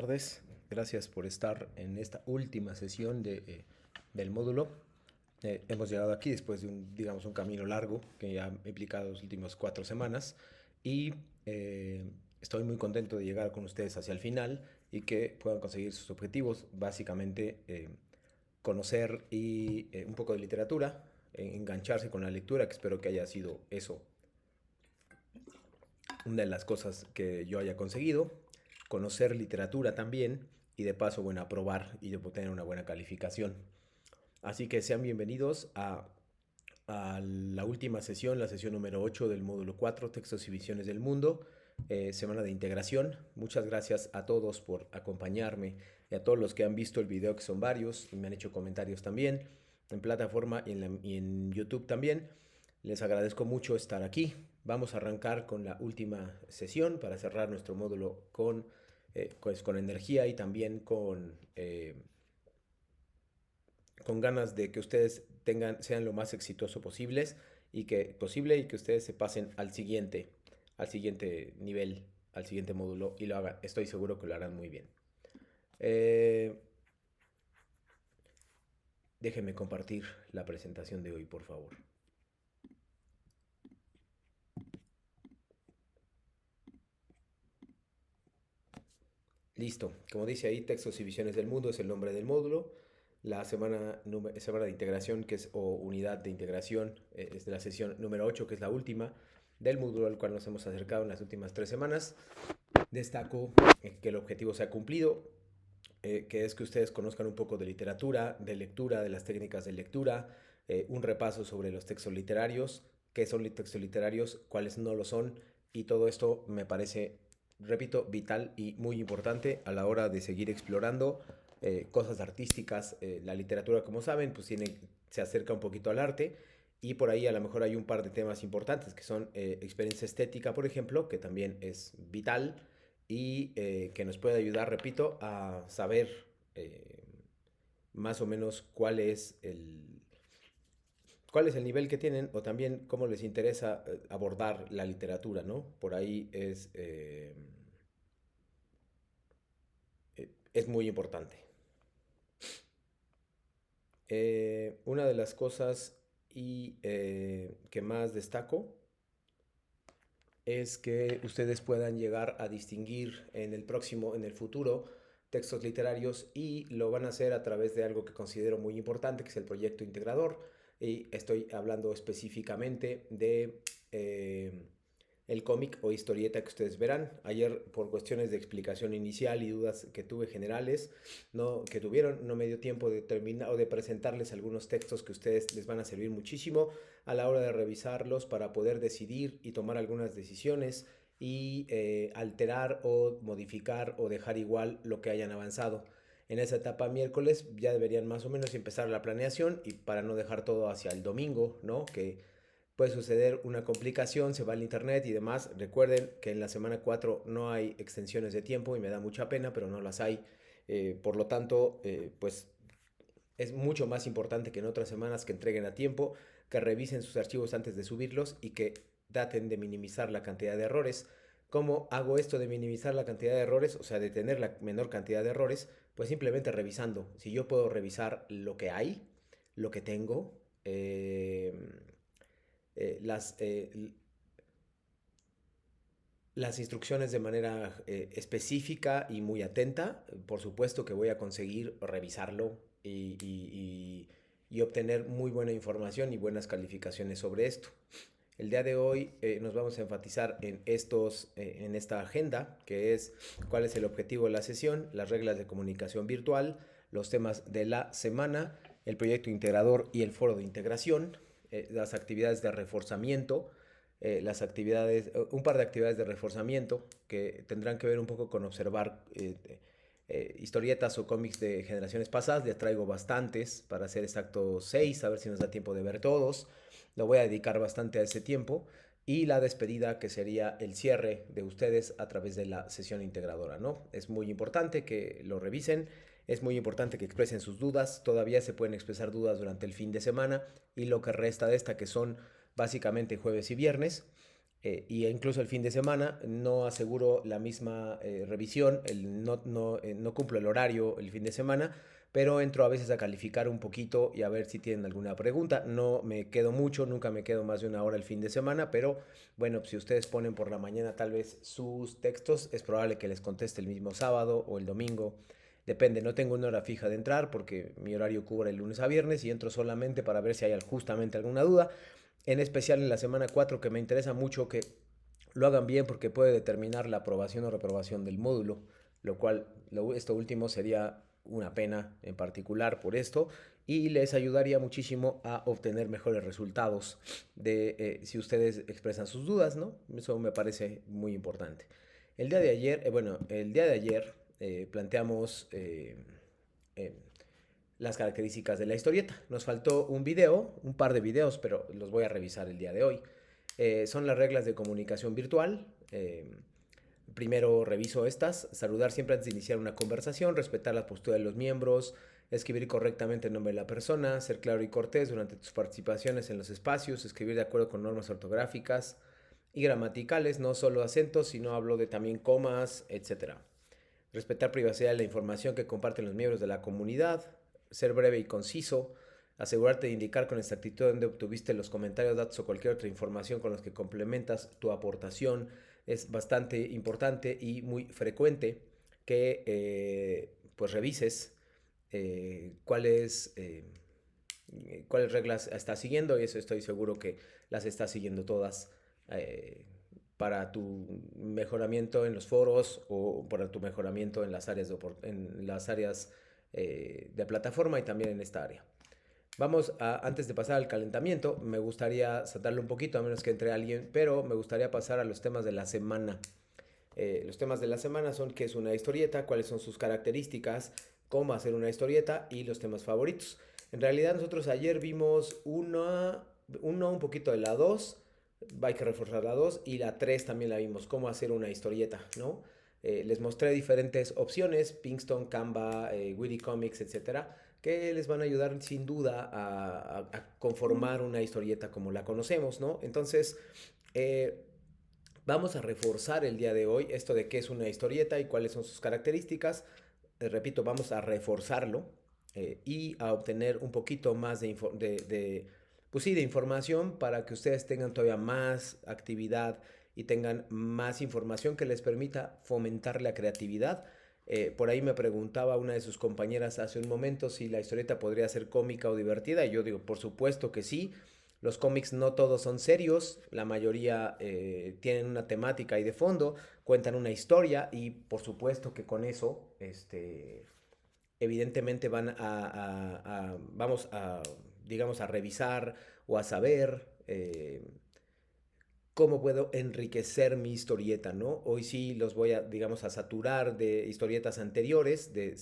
Tardes, gracias por estar en esta última sesión del módulo. Hemos llegado aquí después de un camino largo que ha implicado las últimas 4 semanas y estoy muy contento de llegar con ustedes hacia el final y que puedan conseguir sus objetivos, básicamente conocer un poco de literatura, engancharse con la lectura, que espero que haya sido eso una de las cosas que yo haya conseguido, conocer literatura también y de paso, bueno, aprobar y de tener una buena calificación. Así que sean bienvenidos a la última sesión, la sesión número 8 del módulo 4, Textos y Visiones del Mundo, semana de integración. Muchas gracias a todos por acompañarme y a todos los que han visto el video, que son varios, y me han hecho comentarios también en plataforma y en YouTube también. Les agradezco mucho estar aquí. Vamos a arrancar con la última sesión para cerrar nuestro módulo con energía y también con ganas de que ustedes sean lo más exitoso y que ustedes se pasen al siguiente nivel, al siguiente módulo y lo hagan. Estoy seguro que lo harán muy bien. Déjenme compartir la presentación de hoy, por favor. Listo. Como dice ahí, Textos y Visiones del Mundo es el nombre del módulo. La semana de integración, o unidad de integración, es de la sesión número 8, que es la última del módulo al cual nos hemos acercado en las últimas 3 semanas. Destaco que el objetivo se ha cumplido, que es que ustedes conozcan un poco de literatura, de lectura, de las técnicas de lectura, un repaso sobre los textos literarios, qué son textos literarios, cuáles no lo son, y todo esto me parece, repito, vital y muy importante a la hora de seguir explorando cosas artísticas. La literatura, como saben, pues se acerca un poquito al arte, y por ahí a lo mejor hay un par de temas importantes que son experiencia estética, por ejemplo, que también es vital y que nos puede ayudar, repito, a saber eh, más o menos cuál es el nivel que tienen, o también cómo les interesa abordar la literatura, ¿no? Por ahí es muy importante. Una de las cosas que más destaco es que ustedes puedan llegar a distinguir en el futuro, textos literarios, y lo van a hacer a través de algo que considero muy importante, que es el proyecto integrador. Y estoy hablando específicamente de el cómic o historieta que ustedes verán. Ayer, por cuestiones de explicación inicial y dudas que tuve generales, no me dio tiempo de terminar o de presentarles algunos textos que a ustedes les van a servir muchísimo a la hora de revisarlos para poder decidir y tomar algunas decisiones y alterar o modificar o dejar igual lo que hayan avanzado. En esa etapa miércoles ya deberían más o menos empezar la planeación, y para no dejar todo hacia el domingo, ¿no? Que puede suceder una complicación, se va al internet y demás. Recuerden que en la semana 4 no hay extensiones de tiempo y me da mucha pena, pero no las hay. Por lo tanto, pues es mucho más importante que en otras semanas que entreguen a tiempo, que revisen sus archivos antes de subirlos y que traten de minimizar la cantidad de errores. ¿Cómo hago esto de minimizar la cantidad de errores? O sea, de tener la menor cantidad de errores, pues simplemente revisando. Si yo puedo revisar lo que hay, lo que tengo, las, las instrucciones de manera específica y muy atenta, por supuesto que voy a conseguir revisarlo y obtener muy buena información y buenas calificaciones sobre esto. El día de hoy nos vamos a enfatizar en esta agenda, que es cuál es el objetivo de la sesión, las reglas de comunicación virtual, los temas de la semana, el proyecto integrador y el foro de integración, las actividades de reforzamiento, un par de actividades de reforzamiento que tendrán que ver un poco con observar historietas o cómics de generaciones pasadas. Les traigo bastantes, para ser exacto 6, a ver si nos da tiempo de ver todos. Lo voy a dedicar bastante a ese tiempo. Y la despedida, que sería el cierre de ustedes a través de la sesión integradora, ¿no? Es muy importante que lo revisen, es muy importante que expresen sus dudas. Todavía se pueden expresar dudas durante el fin de semana y lo que resta de esta, que son básicamente jueves y viernes. y incluso el fin de semana no aseguro la misma revisión, no cumplo el horario el fin de semana, pero entro a veces a calificar un poquito y a ver si tienen alguna pregunta. No me quedo mucho, nunca me quedo más de una hora el fin de semana, pero bueno, si ustedes ponen por la mañana tal vez sus textos, es probable que les conteste el mismo sábado o el domingo. Depende, no tengo una hora fija de entrar porque mi horario cubre el lunes a viernes y entro solamente para ver si hay justamente alguna duda, en especial en la semana 4 que me interesa mucho que lo hagan bien porque puede determinar la aprobación o reprobación del módulo, lo cual esto último sería una pena en particular por esto y les ayudaría muchísimo a obtener mejores resultados de si ustedes expresan sus dudas, ¿no? Eso me parece muy importante. El día de ayer, el día de ayer planteamos eh, las características de la historieta. Nos faltó un video, un par de videos, pero los voy a revisar el día de hoy. Son las reglas de comunicación virtual. Primero reviso estas, saludar siempre antes de iniciar una conversación, respetar la postura de los miembros, escribir correctamente el nombre de la persona, ser claro y cortés durante tus participaciones en los espacios, escribir de acuerdo con normas ortográficas y gramaticales, no solo acentos, sino hablo de también comas, etcétera. Respetar privacidad de la información que comparten los miembros de la comunidad, ser breve y conciso, asegurarte de indicar con exactitud dónde obtuviste los comentarios, datos o cualquier otra información con los que complementas tu aportación. Es bastante importante y muy frecuente que pues revises cuáles reglas estás siguiendo, y eso estoy seguro que las estás siguiendo todas eh, para tu mejoramiento en los foros o para tu mejoramiento en las áreas de plataforma y también en esta área. Antes de pasar al calentamiento, me gustaría saltarle un poquito, a menos que entre alguien, pero me gustaría pasar a los temas de la semana. Los temas de la semana son qué es una historieta, cuáles son sus características, cómo hacer una historieta y los temas favoritos. En realidad nosotros ayer vimos un poquito de la 2, hay que reforzar la 2 y la 3 también la vimos, cómo hacer una historieta, ¿no? Les mostré diferentes opciones, Pinkston, Canva, Witty Comics, etcétera, que les van a ayudar sin duda a conformar una historieta como la conocemos, ¿no? Entonces, vamos a reforzar el día de hoy esto de qué es una historieta y cuáles son sus características. Repito, vamos a reforzarlo y a obtener un poquito más pues sí, de información para que ustedes tengan todavía más actividad y tengan más información que les permita fomentar la creatividad. Por ahí me preguntaba una de sus compañeras hace un momento si la historieta podría ser cómica o divertida, y yo digo, por supuesto que sí. Los cómics no todos son serios, la mayoría tienen una temática y de fondo, cuentan una historia y por supuesto que con eso, evidentemente vamos a, digamos, a revisar o a saber cómo puedo enriquecer mi historieta, ¿no? Hoy sí los voy a, digamos, a saturar de historietas anteriores, eh,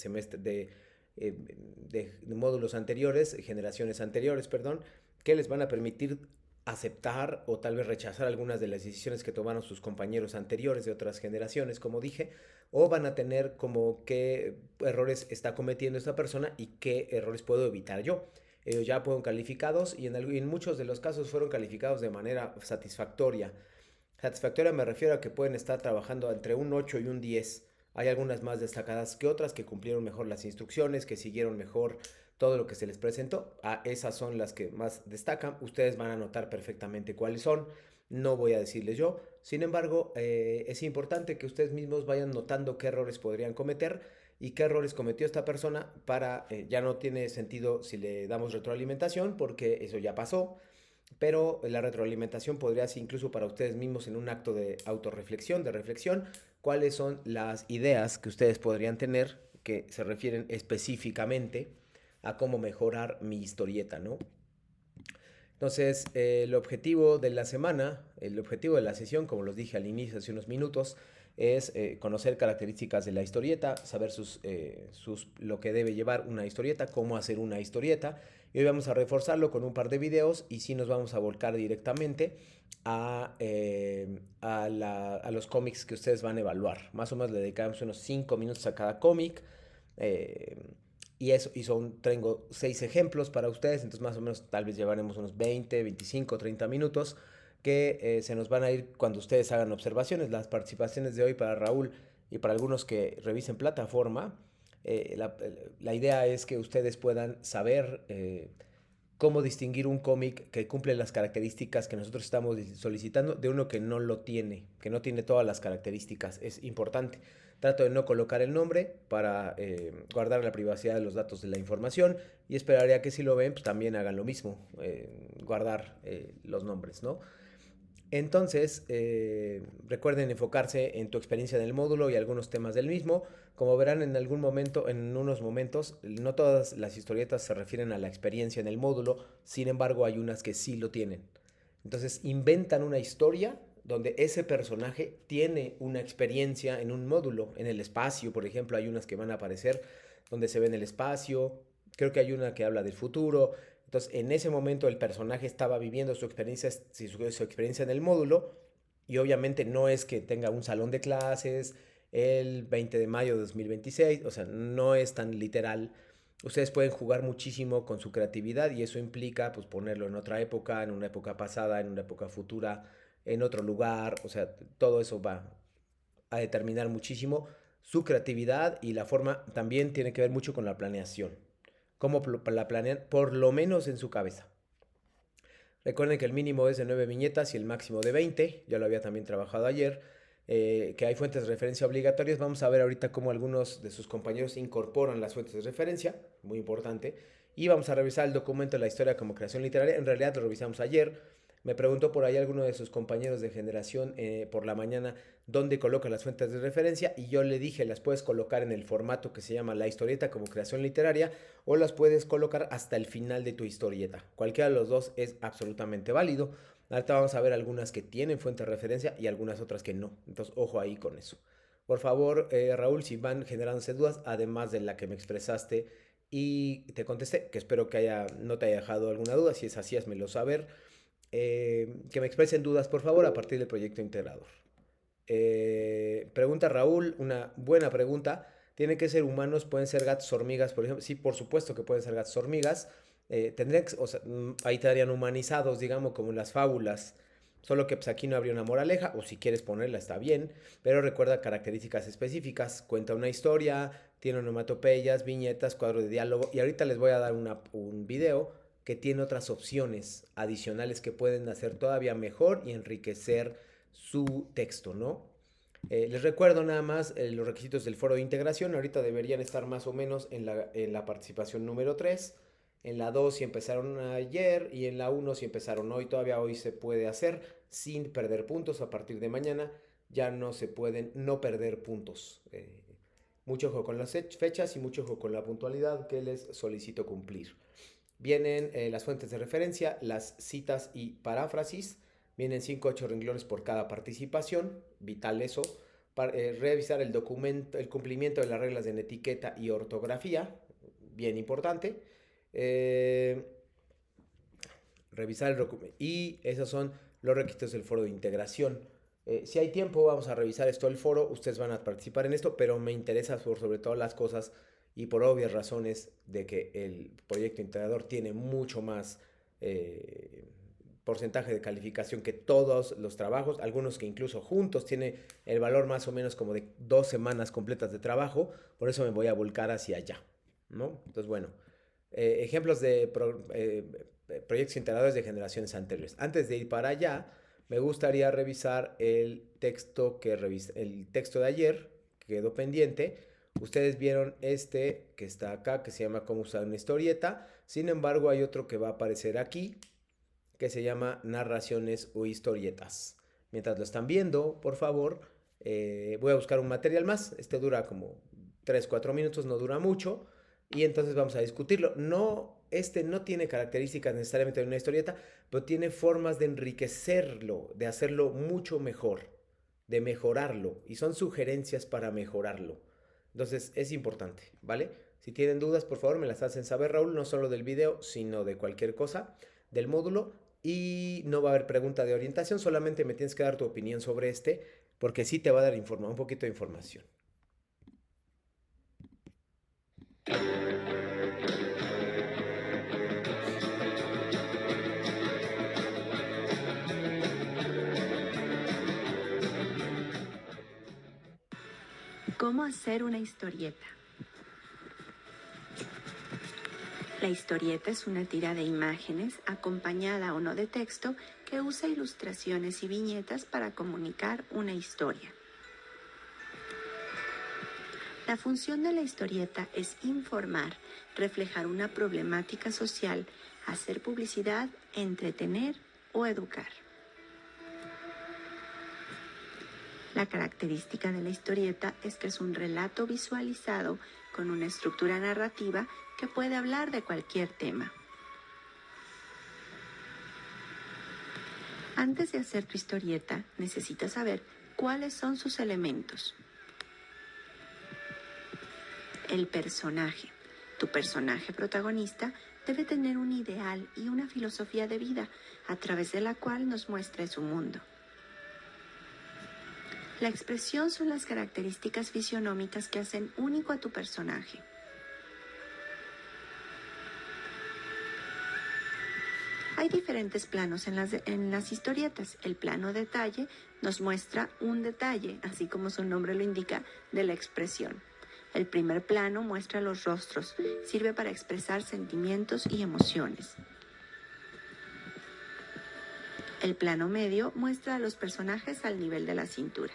de módulos anteriores, generaciones anteriores, perdón, que les van a permitir aceptar o tal vez rechazar algunas de las decisiones que tomaron sus compañeros anteriores de otras generaciones, como dije, o van a tener como qué errores está cometiendo esta persona y qué errores puedo evitar yo. Ellos ya fueron calificados y en muchos de los casos fueron calificados de manera satisfactoria. Satisfactoria me refiero a que pueden estar trabajando entre un 8 y un 10. Hay algunas más destacadas que otras que cumplieron mejor las instrucciones, que siguieron mejor todo lo que se les presentó. Esas son las que más destacan. Ustedes van a notar perfectamente cuáles son. No voy a decirles yo. Sin embargo, es importante que ustedes mismos vayan notando qué errores podrían cometer y qué errores cometió esta persona ya no tiene sentido si le damos retroalimentación porque eso ya pasó, pero la retroalimentación podría ser incluso para ustedes mismos en un acto de autorreflexión, de reflexión, cuáles son las ideas que ustedes podrían tener que se refieren específicamente a cómo mejorar mi historieta, ¿no? Entonces, el objetivo de la semana, el objetivo de la sesión, como los dije al inicio hace unos minutos, es conocer características de la historieta, saber lo que debe llevar una historieta, cómo hacer una historieta. Y hoy vamos a reforzarlo con un par de videos y sí nos vamos a volcar directamente a los cómics que ustedes van a evaluar. Más o menos le dedicamos unos 5 minutos a cada cómic. Eh, tengo 6 ejemplos para ustedes, entonces más o menos tal vez llevaremos unos 20, 25, 30 minutos que se nos van a ir cuando ustedes hagan observaciones. Las participaciones de hoy para Raúl y para algunos que revisen plataforma, la idea es que ustedes puedan saber cómo distinguir un cómic que cumple las características que nosotros estamos solicitando de uno que no lo tiene, que no tiene todas las características. Es importante. Trato de no colocar el nombre para guardar la privacidad de los datos de la información y esperaría que si lo ven, pues también hagan lo mismo, guardar los nombres, ¿no? Entonces, recuerden enfocarse en tu experiencia en el módulo y algunos temas del mismo. Como verán en algún momento, en unos momentos, no todas las historietas se refieren a la experiencia en el módulo, sin embargo hay unas que sí lo tienen. Entonces, inventan una historia donde ese personaje tiene una experiencia en un módulo, en el espacio, por ejemplo, hay unas que van a aparecer donde se ve en el espacio, creo que hay una que habla del futuro, entonces, en ese momento el personaje estaba viviendo su experiencia, su experiencia en el módulo y obviamente no es que tenga un salón de clases el 20 de mayo de 2026, o sea, no es tan literal. Ustedes pueden jugar muchísimo con su creatividad y eso implica pues ponerlo en otra época, en una época pasada, en una época futura, en otro lugar, o sea, todo eso va a determinar muchísimo su creatividad y la forma también tiene que ver mucho con la planeación. Cómo la planean, por lo menos en su cabeza. Recuerden que el mínimo es de 9 viñetas y el máximo de 20. Ya lo había también trabajado ayer. Que hay fuentes de referencia obligatorias. Vamos a ver ahorita cómo algunos de sus compañeros incorporan las fuentes de referencia. Muy importante. Y vamos a revisar el documento de la historia como creación literaria. En realidad lo revisamos ayer. Me preguntó por ahí alguno de sus compañeros de generación por la mañana dónde coloca las fuentes de referencia y yo le dije las puedes colocar en el formato que se llama la historieta como creación literaria o las puedes colocar hasta el final de tu historieta. Cualquiera de los dos es absolutamente válido. Ahorita vamos a ver algunas que tienen fuente de referencia y algunas otras que no. Entonces, ojo ahí con eso. Por favor, Raúl, si van generándose dudas, además de la que me expresaste y te contesté, que espero que no te haya dejado alguna duda. Si es así, házmelo saber. Que me expresen dudas, por favor, a partir del proyecto integrador. Pregunta Raúl, una buena pregunta. ¿Tienen que ser humanos? ¿Pueden ser gatos hormigas, por ejemplo? Sí, por supuesto que pueden ser gatos hormigas. Tendrían que, o sea, ahí estarían humanizados, digamos, como en las fábulas. Solo que pues, aquí no habría una moraleja, o si quieres ponerla está bien, pero recuerda características específicas. Cuenta una historia, tiene onomatopeyas, viñetas, cuadro de diálogo. Y ahorita les voy a dar un video que tiene otras opciones adicionales que pueden hacer todavía mejor y enriquecer su texto, ¿no? Les recuerdo nada más los requisitos del foro de integración. Ahorita deberían estar más o menos en la participación número 3. En la 2 si empezaron ayer y en la 1 si empezaron hoy. Todavía hoy se puede hacer sin perder puntos. A partir de mañana ya no se pueden no perder puntos. Mucho ojo con las fechas y mucho ojo con la puntualidad que les solicito cumplir. Vienen las fuentes de referencia, las citas y paráfrasis. Vienen 5 o 8 renglones por cada participación. Vital eso. Para, revisar el documento, el cumplimiento de las reglas de etiqueta y ortografía. Bien importante. Revisar el documento. Y esos son los requisitos del foro de integración. Si hay tiempo, vamos a revisar esto del foro. Ustedes van a participar en esto, pero me interesa sobre todas las cosas y por obvias razones de que el proyecto integrador tiene mucho más porcentaje de calificación que todos los trabajos, algunos que incluso juntos tiene el valor más o menos como de 2 semanas completas de trabajo, por eso me voy a volcar hacia allá, ¿no? Entonces, bueno, ejemplos de proyectos integradores de generaciones anteriores. Antes de ir para allá, me gustaría revisar el texto el texto de ayer, que quedó pendiente. Ustedes vieron este que está acá, que se llama Cómo usar una historieta. Sin embargo, hay otro que va a aparecer aquí, que se llama Narraciones o historietas. Mientras lo están viendo, por favor, voy a buscar un material más. Este dura como 3-4 minutos, no dura mucho. Y entonces vamos a discutirlo. Este no tiene características necesariamente de una historieta, pero tiene formas de enriquecerlo, de hacerlo mucho mejor, de mejorarlo. Y son sugerencias para mejorarlo. Entonces es importante, ¿vale? Si tienen dudas, por favor, me las hacen saber, Raúl, no solo del video, sino de cualquier cosa del módulo. Y no va a haber pregunta de orientación, solamente me tienes que dar tu opinión sobre este, porque sí te va a dar un poquito de información. ¿Cómo hacer una historieta? La historieta es una tira de imágenes, acompañada o no de texto, que usa ilustraciones y viñetas para comunicar una historia. La función de la historieta es informar, reflejar una problemática social, hacer publicidad, entretener o educar. La característica de la historieta es que es un relato visualizado con una estructura narrativa que puede hablar de cualquier tema. Antes de hacer tu historieta, necesitas saber cuáles son sus elementos. El personaje. Tu personaje protagonista debe tener un ideal y una filosofía de vida a través de la cual nos muestre su mundo. La expresión son las características fisionómicas que hacen único a tu personaje. Hay diferentes planos en las historietas. El plano detalle nos muestra un detalle, así como su nombre lo indica, de la expresión. El primer plano muestra los rostros, sirve para expresar sentimientos y emociones. El plano medio muestra a los personajes al nivel de la cintura.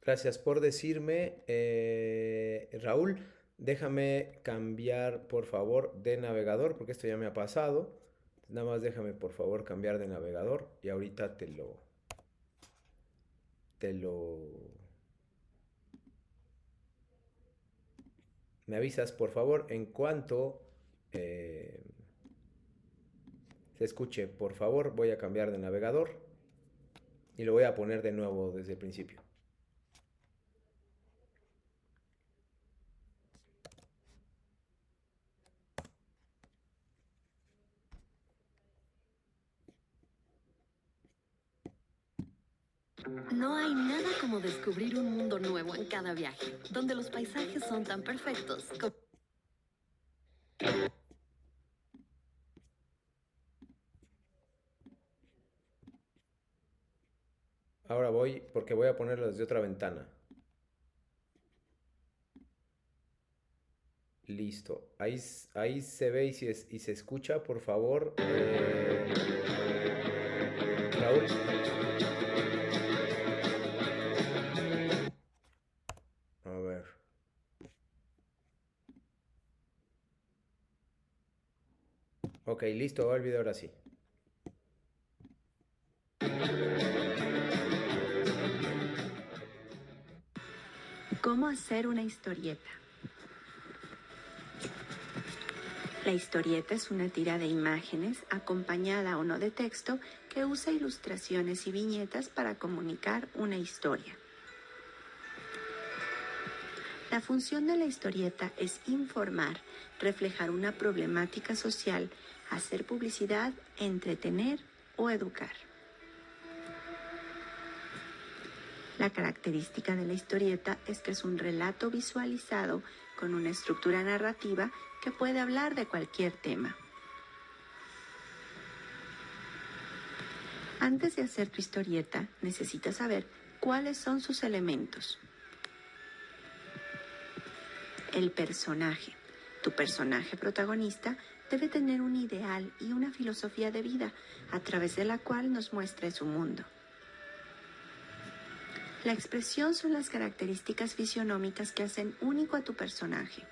Gracias por decirme, Raúl. Déjame cambiar, por favor, de navegador, porque esto ya me ha pasado. Nada más déjame, por favor, cambiar de navegador y ahorita te lo... Me avisas, por favor, en cuanto eh, se escuche. Por favor, voy a cambiar de navegador y lo voy a poner de nuevo desde el principio. No hay nada como descubrir un mundo nuevo en cada viaje, donde los paisajes son tan perfectos como... Ahora voy, porque voy a ponerlo desde otra ventana. Listo. Ahí se ve y se escucha, por favor. Raúl. A ver. Ok, listo, va el video ahora sí. ¿Cómo hacer una historieta? La historieta es una tira de imágenes, acompañada o no de texto, que usa ilustraciones y viñetas para comunicar una historia. La función de la historieta es informar, reflejar una problemática social, hacer publicidad, entretener o educar. La característica de la historieta es que es un relato visualizado con una estructura narrativa que puede hablar de cualquier tema. Antes de hacer tu historieta, necesitas saber cuáles son sus elementos. El personaje. Tu personaje protagonista debe tener un ideal y una filosofía de vida a través de la cual nos muestre su mundo. La expresión son las características fisionómicas que hacen único a tu personaje.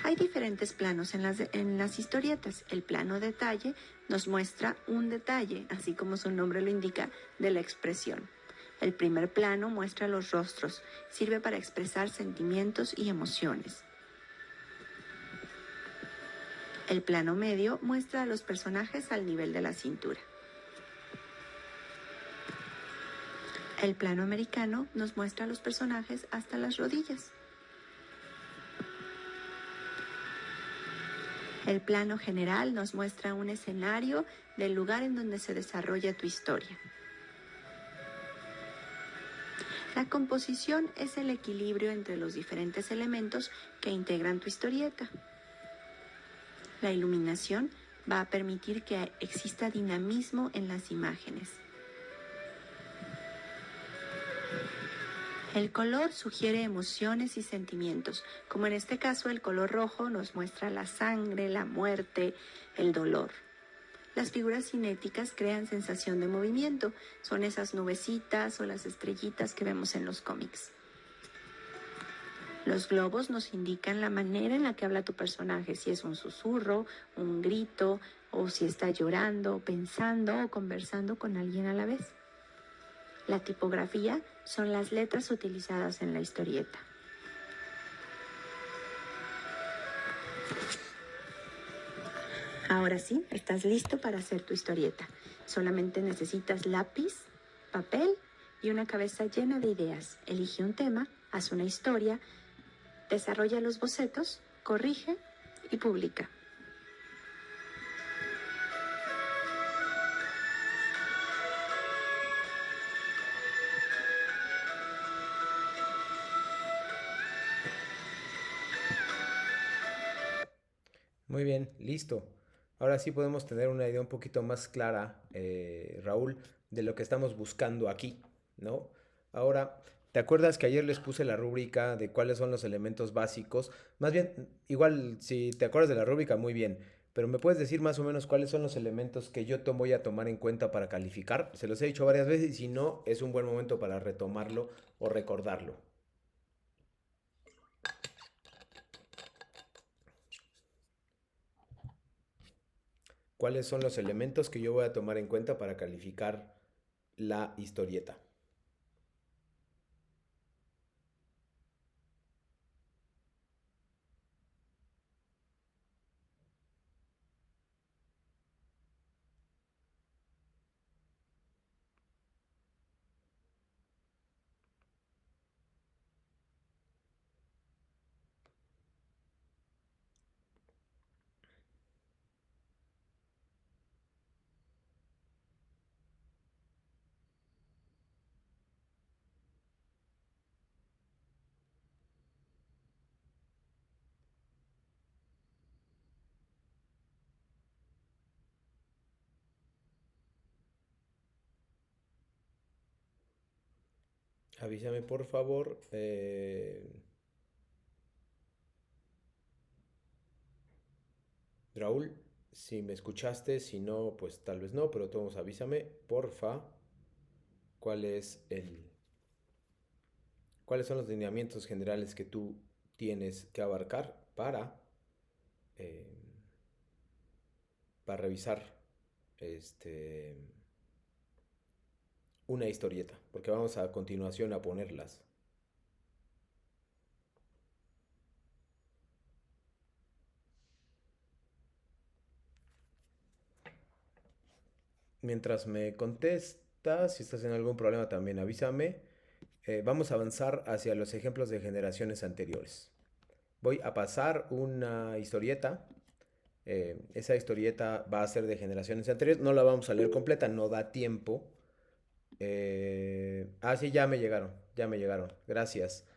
Hay diferentes planos en las historietas. El plano detalle nos muestra un detalle, así como su nombre lo indica, de la expresión. El primer plano muestra los rostros, sirve para expresar sentimientos y emociones. El plano medio muestra a los personajes al nivel de la cintura. El plano americano nos muestra a los personajes hasta las rodillas. El plano general nos muestra un escenario del lugar en donde se desarrolla tu historia. La composición es el equilibrio entre los diferentes elementos que integran tu historieta. La iluminación va a permitir que exista dinamismo en las imágenes. El color sugiere emociones y sentimientos, como en este caso el color rojo nos muestra la sangre, la muerte, el dolor. Las figuras cinéticas crean sensación de movimiento, son esas nubecitas o las estrellitas que vemos en los cómics. Los globos nos indican la manera en la que habla tu personaje, si es un susurro, un grito, o si está llorando, pensando o conversando con alguien a la vez. La tipografía son las letras utilizadas en la historieta. Ahora sí, estás listo para hacer tu historieta. Solamente necesitas lápiz, papel y una cabeza llena de ideas. Elige un tema, haz una historia, desarrolla los bocetos, corrige y publica. Muy bien, listo. Ahora sí podemos tener una idea un poquito más clara, Raúl, de lo que estamos buscando aquí, ¿no? Ahora, ¿te acuerdas que ayer les puse la rúbrica de cuáles son los elementos básicos? Más bien, igual, si te acuerdas de la rúbrica, muy bien, pero ¿me puedes decir más o menos cuáles son los elementos que yo voy a tomar en cuenta para calificar? Se los he dicho varias veces y si no, es un buen momento para retomarlo o recordarlo. ¿Cuáles son los elementos que yo voy a tomar en cuenta para calificar la historieta? Avísame por favor. Raúl, si me escuchaste, si no, pues tal vez no, pero todos avísame, porfa, cuál es cuáles son los lineamientos generales que tú tienes que abarcar eh, para revisar este, una historieta, porque vamos a continuación a ponerlas. Mientras me contestas, si estás en algún problema también avísame. Vamos a avanzar hacia los ejemplos de generaciones anteriores. Voy a pasar una historieta. Esa historieta va a ser de generaciones anteriores. No la vamos a leer completa, no da tiempo. Sí, ya me llegaron, ya me llegaron. Gracias.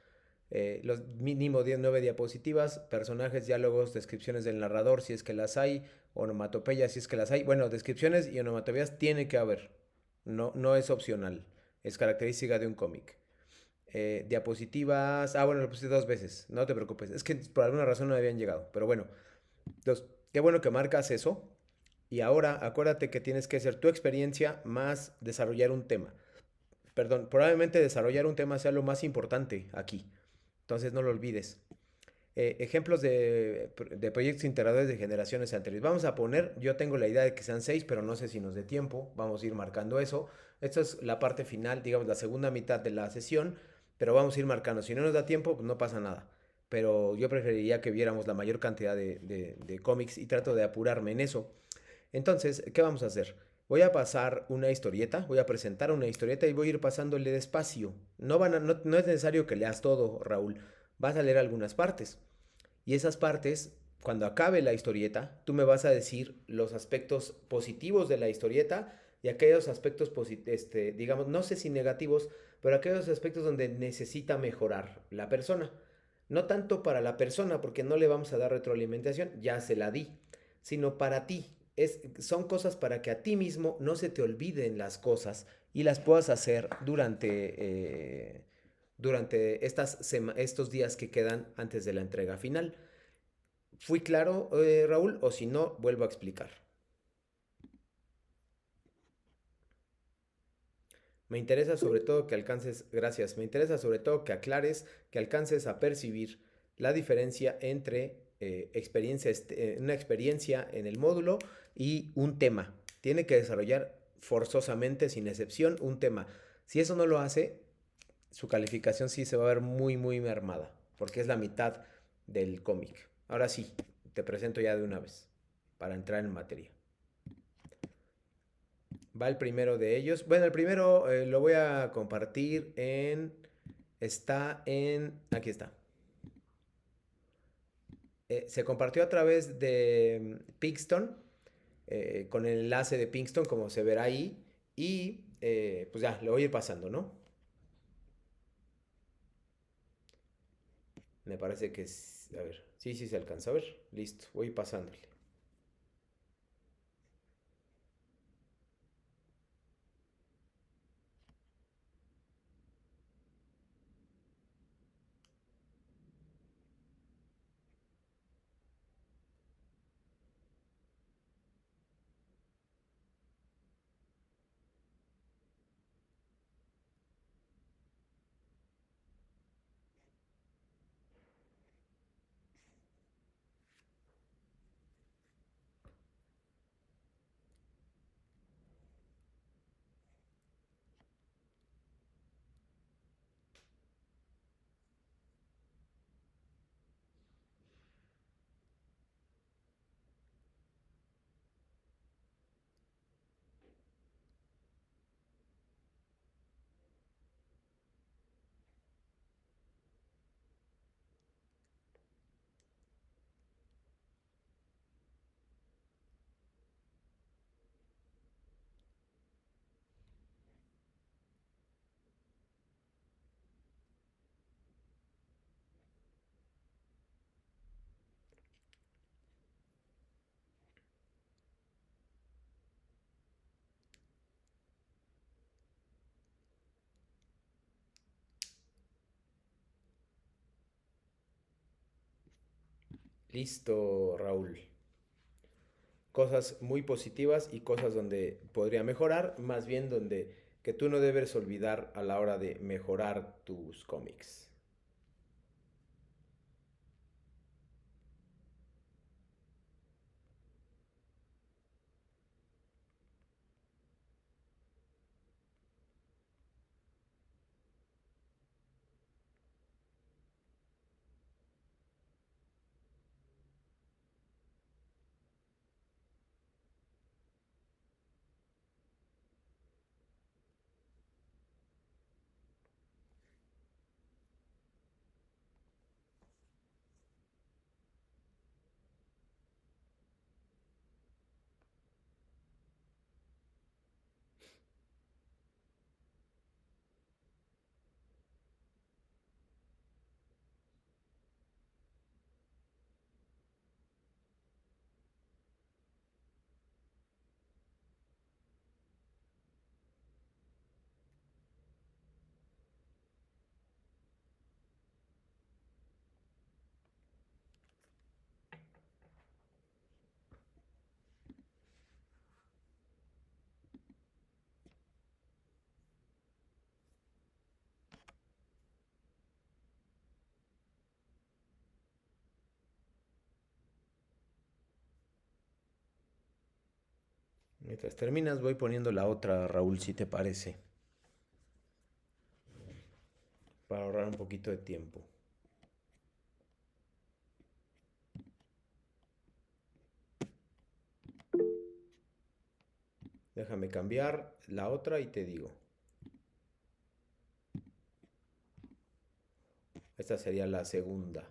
Los mínimo 10, 9 diapositivas, personajes, diálogos, descripciones del narrador, si es que las hay, onomatopeyas, si es que las hay. Bueno, descripciones y onomatopeyas tiene que haber. No, no es opcional. Es característica de un cómic. Diapositivas. Bueno, lo puse dos veces. No te preocupes. Es que por alguna razón no me habían llegado. Pero bueno. Entonces, qué bueno que marcas eso. Y ahora acuérdate que tienes que hacer tu experiencia más desarrollar un tema. Perdón, probablemente desarrollar un tema sea lo más importante aquí. Entonces no lo olvides. Ejemplos de proyectos integradores de generaciones anteriores. Vamos a poner, yo tengo la idea de que sean seis, pero no sé si nos dé tiempo. Vamos a ir marcando eso. Esta es la parte final, digamos, la segunda mitad de la sesión, pero vamos a ir marcando. Si no nos da tiempo, pues no pasa nada. Pero yo preferiría que viéramos la mayor cantidad de cómics y trato de apurarme en eso. Entonces, ¿qué vamos a hacer? Voy a pasar una historieta, voy a presentar una historieta y voy a ir pasándole despacio. No es necesario que leas todo, Raúl. Vas a leer algunas partes. Y esas partes, cuando acabe la historieta, tú me vas a decir los aspectos positivos de la historieta y aquellos aspectos, digamos, no sé si negativos, pero aquellos aspectos donde necesita mejorar la persona. No tanto para la persona, porque no le vamos a dar retroalimentación, ya se la di, sino para ti. Son cosas para que a ti mismo no se te olviden las cosas y las puedas hacer durante estos días que quedan antes de la entrega final. ¿Fui claro, Raúl? O si no, vuelvo a explicar. Me interesa sobre todo que alcances, gracias, me interesa sobre todo que aclares, que alcances a percibir la diferencia entre una experiencia en el módulo y un tema. Tiene que desarrollar forzosamente, sin excepción, un tema. Si eso no lo hace, su calificación sí se va a ver muy, muy mermada, porque es la mitad del cómic. Ahora sí, te presento ya de una vez, para entrar en materia. Va el primero de ellos. Bueno, el primero lo voy a compartir en... Está en... Aquí está. Se compartió a través de Pinkston, con el enlace de Pinkston, como se verá ahí. Y pues ya, lo voy a ir pasando, ¿no? Me parece que es... A ver, sí, sí se alcanza a ver. Listo, voy pasándole. Listo, Raúl. Cosas muy positivas y cosas donde podría mejorar, más bien donde que tú no debes olvidar a la hora de mejorar tus cómics. Mientras terminas, voy poniendo la otra, Raúl, si te parece, para ahorrar un poquito de tiempo. Déjame cambiar la otra y te digo. Esta sería la segunda.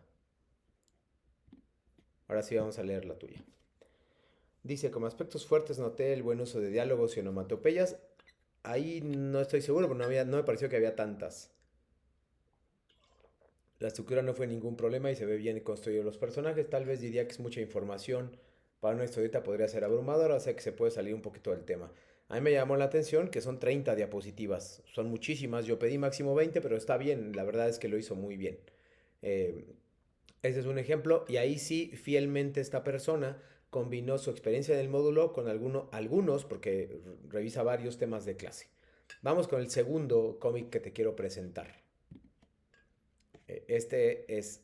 Ahora sí vamos a leer la tuya. Dice, como aspectos fuertes noté el buen uso de diálogos y onomatopeyas. Ahí no estoy seguro, pero no me pareció que había tantas. La estructura no fue ningún problema y se ve bien construido los personajes. Tal vez diría que es mucha información. Para una historieta podría ser abrumadora, o sea que se puede salir un poquito del tema. A mí me llamó la atención que son 30 diapositivas. Son muchísimas. Yo pedí máximo 20, pero está bien. La verdad es que lo hizo muy bien. Eh, Ese es un ejemplo. Y ahí sí, fielmente esta persona combinó su experiencia en el módulo con algunos, porque revisa varios temas de clase. Vamos con el segundo cómic que te quiero presentar. Este es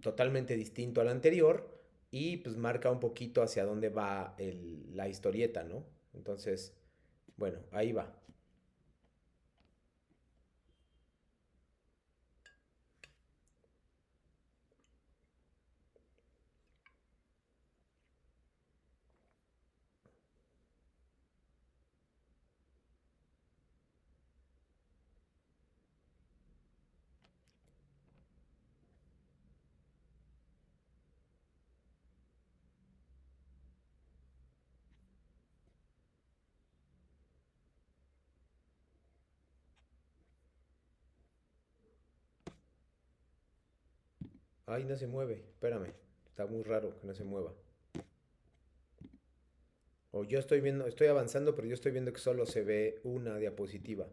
totalmente distinto al anterior y pues marca un poquito hacia dónde va la historieta, ¿no? Entonces, bueno, ahí va. Ay, no se mueve, espérame. Está muy raro que no se mueva. O yo estoy viendo, estoy avanzando, pero yo estoy viendo que solo se ve una diapositiva.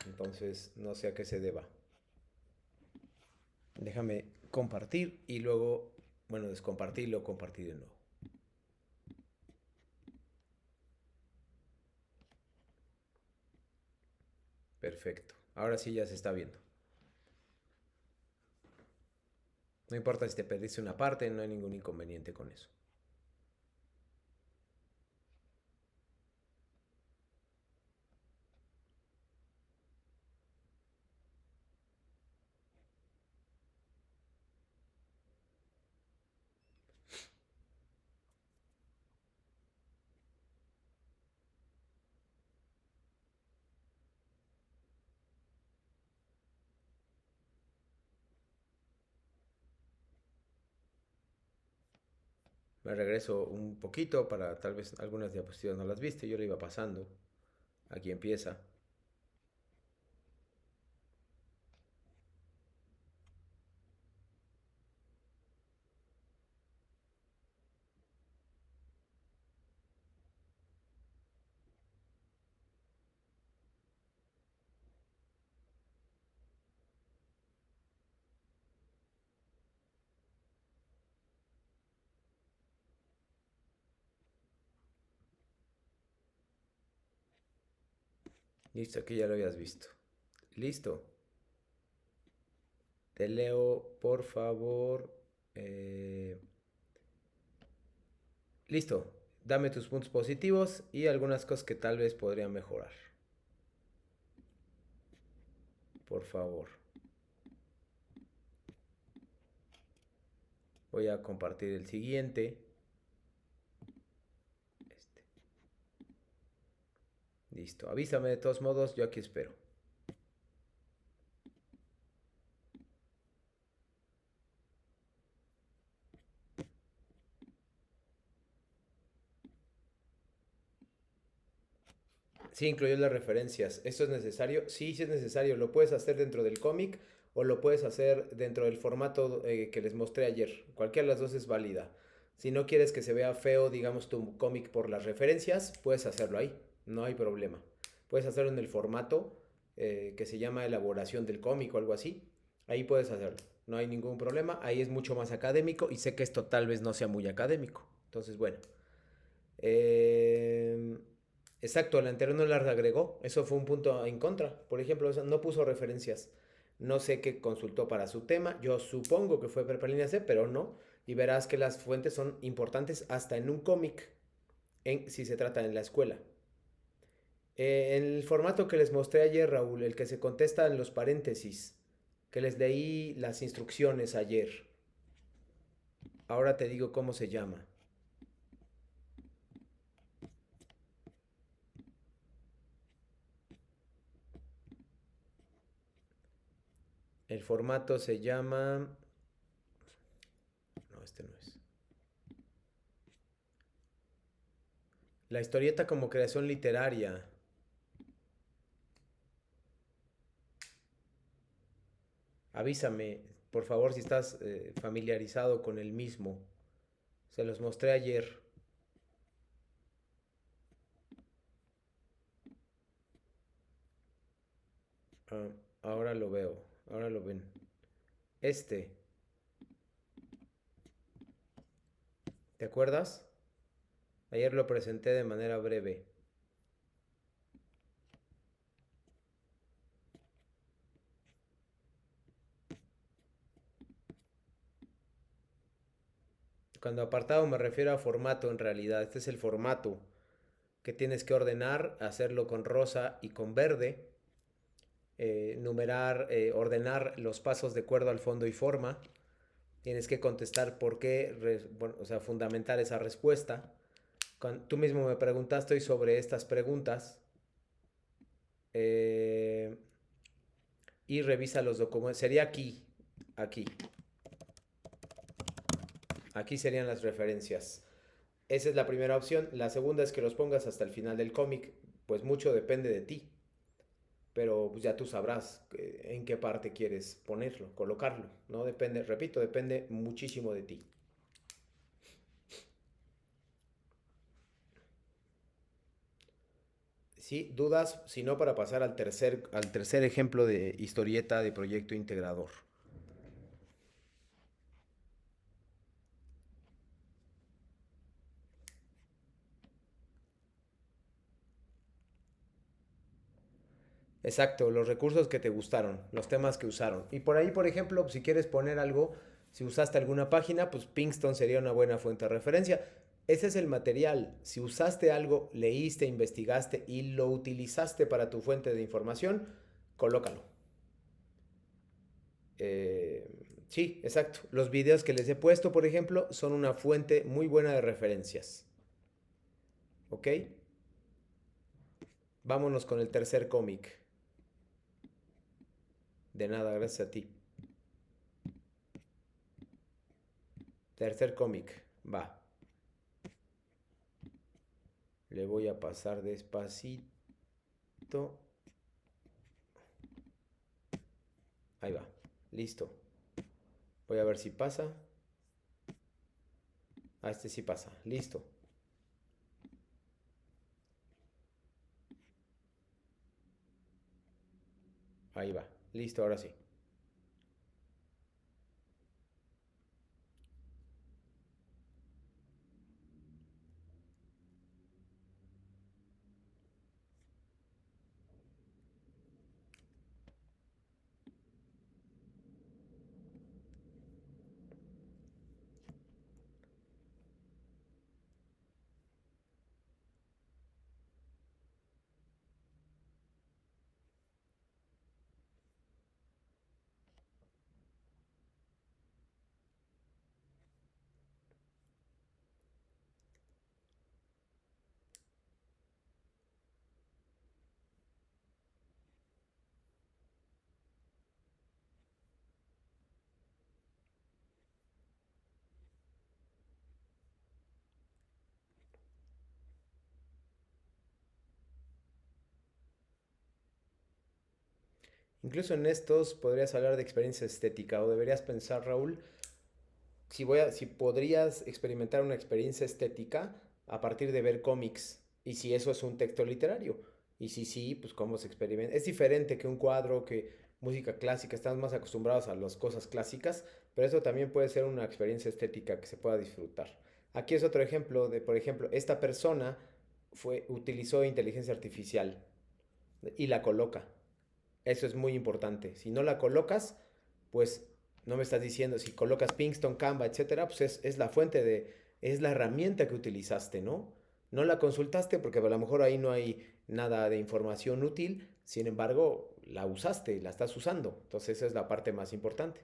Entonces, no sé a qué se deba. Déjame compartir y luego, bueno, descompartirlo, compartir de nuevo. Perfecto. Ahora sí ya se está viendo. No importa si te perdiste una parte, no hay ningún inconveniente con eso. Me regreso un poquito para tal vez algunas diapositivas no las viste, yo le iba pasando. Aquí empieza. Listo, aquí ya lo habías visto. Listo. Te leo, por favor. Eh, Listo. Dame tus puntos positivos y algunas cosas que tal vez podrían mejorar. Por favor. Voy a compartir el siguiente. Este. Listo. Avísame de todos modos, yo aquí espero. Sí, incluyó las referencias. ¿Esto es necesario? Sí, sí es necesario. Lo puedes hacer dentro del cómic o lo puedes hacer dentro del formato que les mostré ayer. Cualquiera de las dos es válida. Si no quieres que se vea feo, digamos, tu cómic por las referencias, puedes hacerlo ahí. No hay problema. Puedes hacerlo en el formato que se llama elaboración del cómic o algo así. Ahí puedes hacerlo. No hay ningún problema. Ahí es mucho más académico y sé que esto tal vez no sea muy académico. Entonces, bueno. Eh, exacto, el anterior no las agregó. Eso fue un punto en contra. Por ejemplo, no puso referencias. No sé qué consultó para su tema. Yo supongo que fue Prepalínea C, pero no. Y verás que las fuentes son importantes hasta en un cómic, si se trata en la escuela. En el formato que les mostré ayer, Raúl, el que se contesta en los paréntesis, que les leí las instrucciones ayer. Ahora te digo cómo se llama. El formato se llama... No, este no es. La historieta como creación literaria. Avísame, por favor, si estás familiarizado con el mismo. Se los mostré ayer. Ah, ahora lo veo, ahora lo ven. Este, ¿te acuerdas? Ayer lo presenté de manera breve. Cuando apartado me refiero a formato en realidad. Este es el formato que tienes que ordenar, hacerlo con rosa y con verde, numerar, ordenar los pasos de acuerdo al fondo y forma. Tienes que contestar por qué, bueno, o sea, fundamentar esa respuesta. Tú mismo me preguntaste hoy sobre estas preguntas eh, y revisa los documentos. Sería aquí, aquí. Aquí serían las referencias. Esa es la primera opción. La segunda es que los pongas hasta el final del cómic. Pues mucho depende de ti. Pero pues ya tú sabrás en qué parte quieres ponerlo, colocarlo. No depende, repito, depende muchísimo de ti. Sí, dudas, si no para pasar al tercer ejemplo de historieta de proyecto integrador. Exacto, los recursos que te gustaron, los temas que usaron. Y por ahí, por ejemplo, si quieres poner algo, si usaste alguna página, pues Pinkston sería una buena fuente de referencia. Ese es el material. Si usaste algo, leíste, investigaste y lo utilizaste para tu fuente de información, colócalo. Eh, sí, exacto. Los videos que les he puesto, por ejemplo, son una fuente muy buena de referencias. ¿Ok? Vámonos con el tercer cómic. De nada, gracias a ti. Tercer cómic. Va. Le voy a pasar despacito. Ahí va. Listo. Voy a ver si pasa. Ah, este sí pasa. Listo. Ahí va. Listo, ahora sí. Incluso en estos podrías hablar de experiencia estética o deberías pensar, Raúl, si podrías experimentar una experiencia estética a partir de ver cómics y si eso es un texto literario. Y si sí, pues cómo se experimenta. Es diferente que un cuadro, que música clásica, estamos más acostumbrados a las cosas clásicas, pero eso también puede ser una experiencia estética que se pueda disfrutar. Aquí es otro ejemplo de, por ejemplo, esta persona utilizó inteligencia artificial y la coloca. Eso es muy importante. Si no la colocas, pues no me estás diciendo, si colocas Pinkston, Canva, etcétera, pues es la fuente es la herramienta que utilizaste, ¿no? No la consultaste porque a lo mejor ahí no hay nada de información útil, sin embargo, la usaste, la estás usando. Entonces esa es la parte más importante.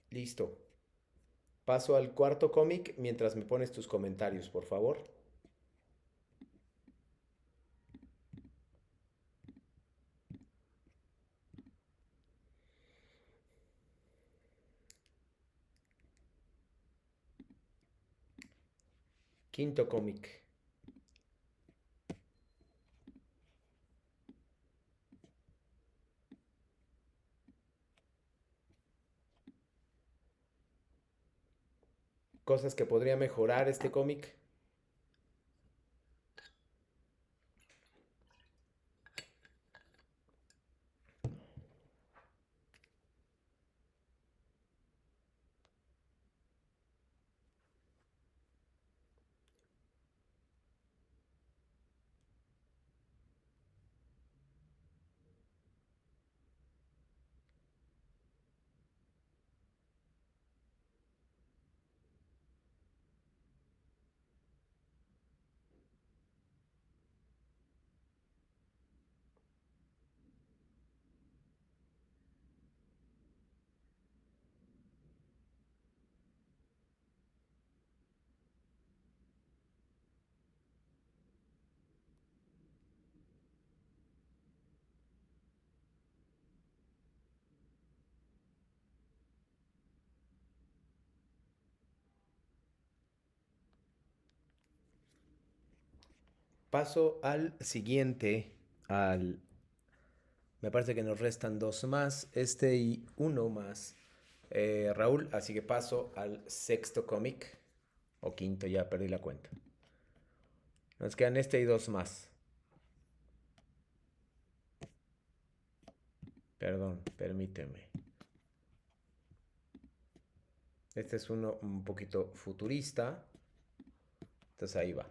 Listo. Paso al cuarto cómic mientras me pones tus comentarios, por favor. Quinto cómic. Cosas que podría mejorar este cómic. Paso al siguiente, al... Me parece que nos restan dos más, este y uno más. Raúl, así que paso al sexto cómic, o quinto, ya perdí la cuenta. Nos quedan este y dos más. Perdón, permíteme. Este es uno un poquito futurista. Entonces ahí va.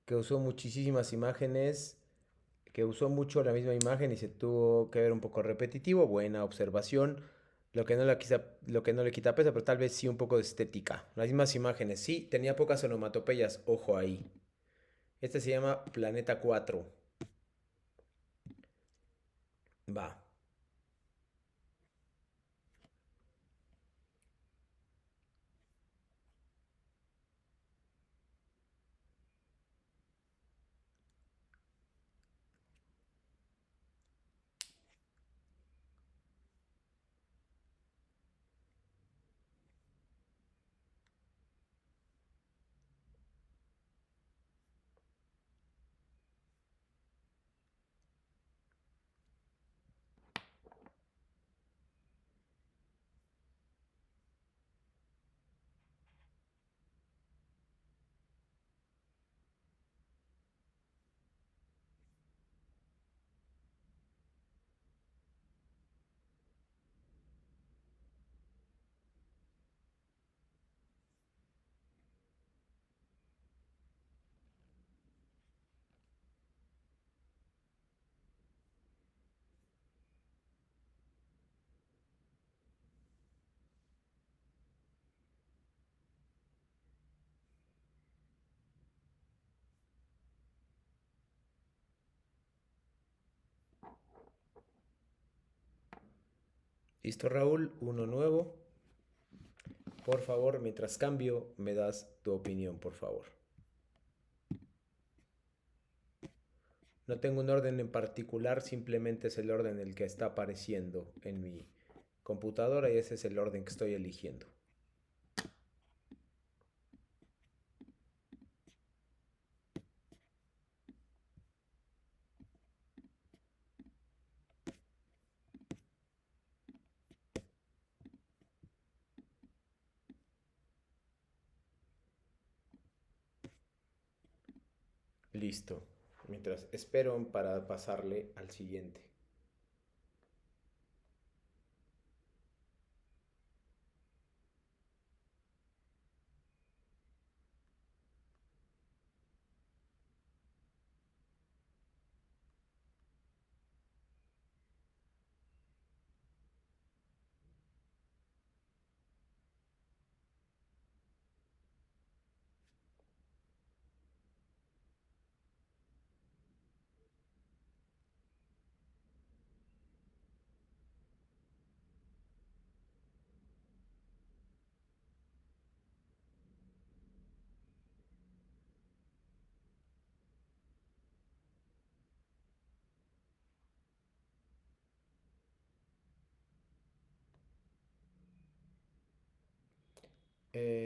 Que usó muchísimas imágenes, que usó mucho la misma imagen y se tuvo que ver un poco repetitivo. Buena observación. Lo que no le quita peso, pero tal vez sí un poco de estética. Las mismas imágenes, sí, tenía pocas onomatopeyas, ojo ahí. Este se llama Planeta 4. Va. Listo, Raúl, uno nuevo. Por favor, mientras cambio, me das tu opinión, por favor. No tengo un orden en particular, simplemente es el orden el que está apareciendo en mi computadora y ese es el orden que estoy eligiendo. Listo. Mientras espero para pasarle al siguiente.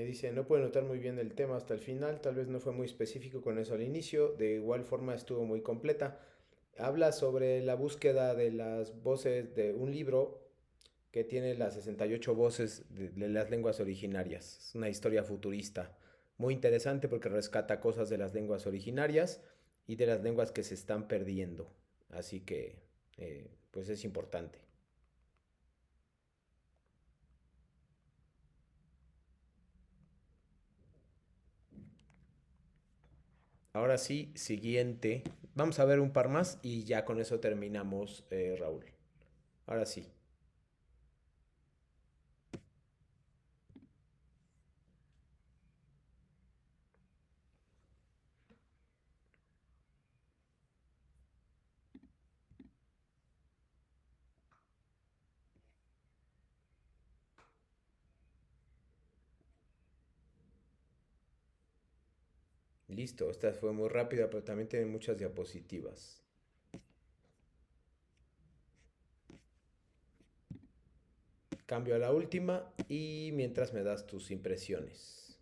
Dice, no puede notar muy bien el tema hasta el final, tal vez no fue muy específico con eso al inicio, de igual forma estuvo muy completa. Habla sobre la búsqueda de las voces de un libro que tiene las 68 voces de las lenguas originarias. Es una historia futurista muy interesante porque rescata cosas de las lenguas originarias y de las lenguas que se están perdiendo. Así que, pues es importante. Ahora sí, siguiente. Vamos a ver un par más y ya con eso terminamos, Raúl. Ahora sí. Listo, esta fue muy rápida, pero también tiene muchas diapositivas. Cambio a la última y mientras me das tus impresiones.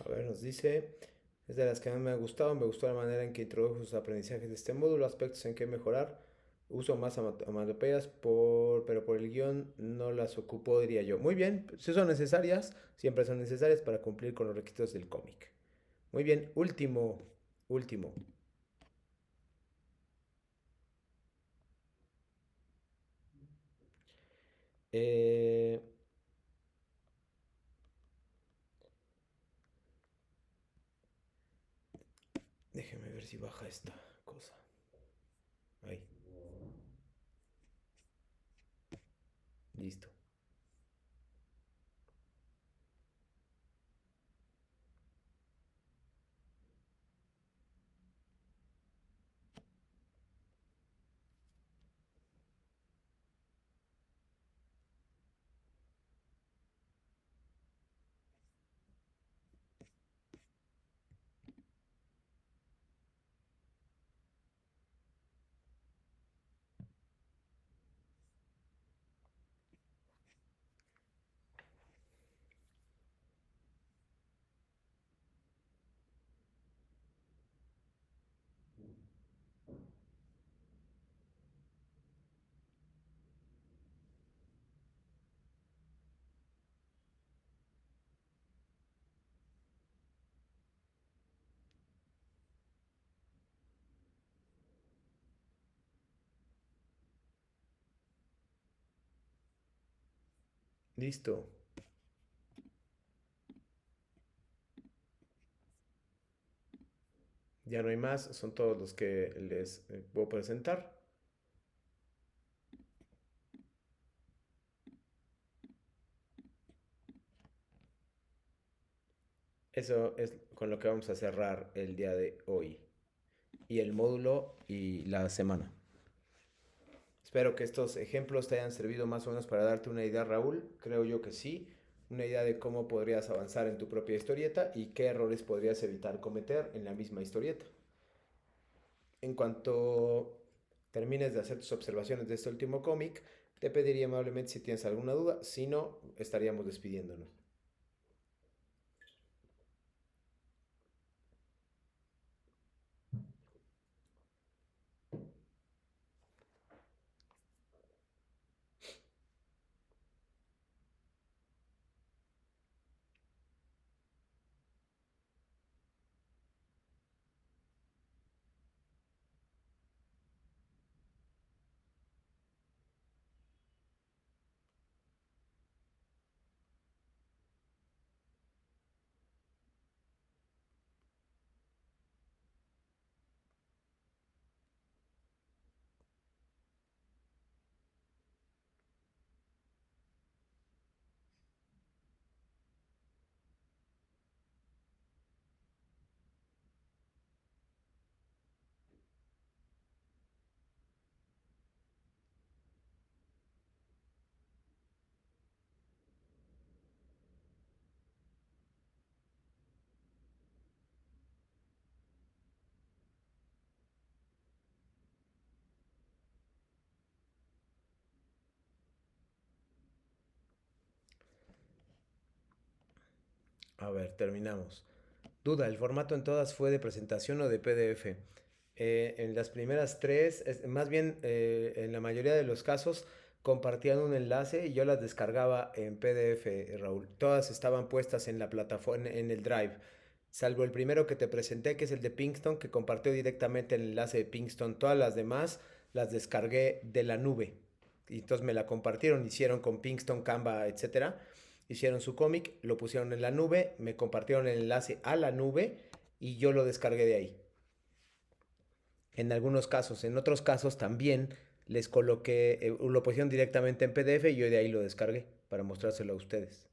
A ver, nos dice, es de las que más me ha gustado, me gustó la manera en que introdujo sus aprendizajes de este módulo, aspectos en que mejorar. Uso más onomatopeyas, pero por el guión no las ocupo, diría yo. Muy bien, si son necesarias, siempre son necesarias para cumplir con los requisitos del cómic. Muy bien, último. Eh, Déjeme ver si baja esta cosa. Ahí, listo. Listo. Ya no hay más, son todos los que les puedo presentar. Eso es con lo que vamos a cerrar el día de hoy. Y el módulo y la semana. Espero que estos ejemplos te hayan servido más o menos para darte una idea, Raúl. Creo yo que sí. Una idea de cómo podrías avanzar en tu propia historieta y qué errores podrías evitar cometer en la misma historieta. En cuanto termines de hacer tus observaciones de este último cómic, te pediría amablemente si tienes alguna duda. Si no, estaríamos despidiéndonos. A ver, terminamos. Duda, ¿el formato en todas fue de presentación o de PDF? En las primeras tres, más bien en la mayoría de los casos, compartían un enlace y yo las descargaba en PDF, Raúl. Todas estaban puestas en la plataforma, en el Drive, salvo el primero que te presenté, que es el de Pinkston, que compartió directamente el enlace de Pinkston. Todas las demás las descargué de la nube. Y entonces me la compartieron, hicieron con Pinkston, Canva, etcétera. Hicieron su cómic, lo pusieron en la nube, me compartieron el enlace a la nube y yo lo descargué de ahí. En algunos casos, en otros casos también les coloqué, lo pusieron directamente en PDF y yo de ahí lo descargué para mostrárselo a ustedes.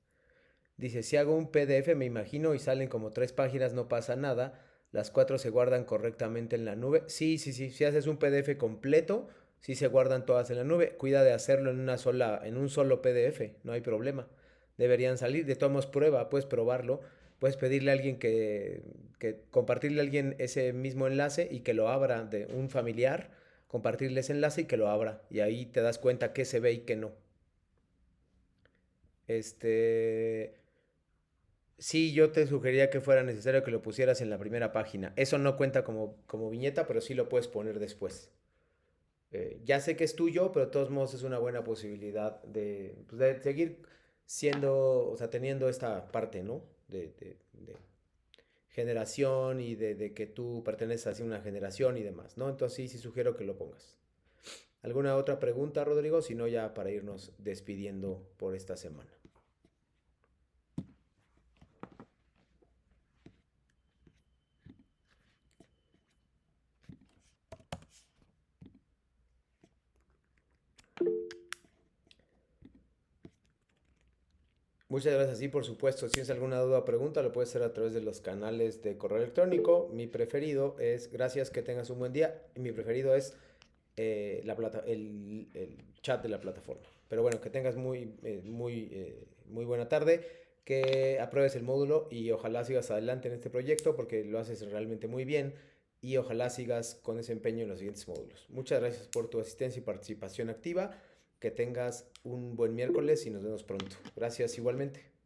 Dice, si hago un PDF me imagino y salen como 3 páginas, no pasa nada, las 4 se guardan correctamente en la nube. Sí, sí, sí, si haces un PDF completo, sí se guardan todas en la nube. Cuida de hacerlo en un solo PDF, no hay problema. Deberían salir, de todos modos prueba, puedes probarlo, puedes pedirle a alguien que compartirle a alguien ese mismo enlace y que lo abra, de un familiar, compartirle ese enlace y que lo abra. Y ahí te das cuenta qué se ve y qué no. Este, Sí, yo te sugeriría que fuera necesario que lo pusieras en la primera página. Eso no cuenta como viñeta, pero sí lo puedes poner después. Ya sé que es tuyo, pero de todos modos es una buena posibilidad pues, de seguir siendo, o sea, teniendo esta parte, ¿no? De generación y de que tú perteneces a una generación y demás, ¿no? Entonces sí, sí sugiero que lo pongas. ¿Alguna otra pregunta, Rodrigo? Si no, ya para irnos despidiendo por esta semana. Muchas gracias. Sí, por supuesto. Si tienes alguna duda o pregunta, lo puedes hacer a través de los canales de correo electrónico. Mi preferido es, gracias, que tengas un buen día. Y mi preferido es el chat de la plataforma. Pero bueno, que tengas muy buena tarde, que apruebes el módulo y ojalá sigas adelante en este proyecto porque lo haces realmente muy bien y ojalá sigas con ese empeño en los siguientes módulos. Muchas gracias por tu asistencia y participación activa. Que tengas un buen miércoles y nos vemos pronto. Gracias igualmente.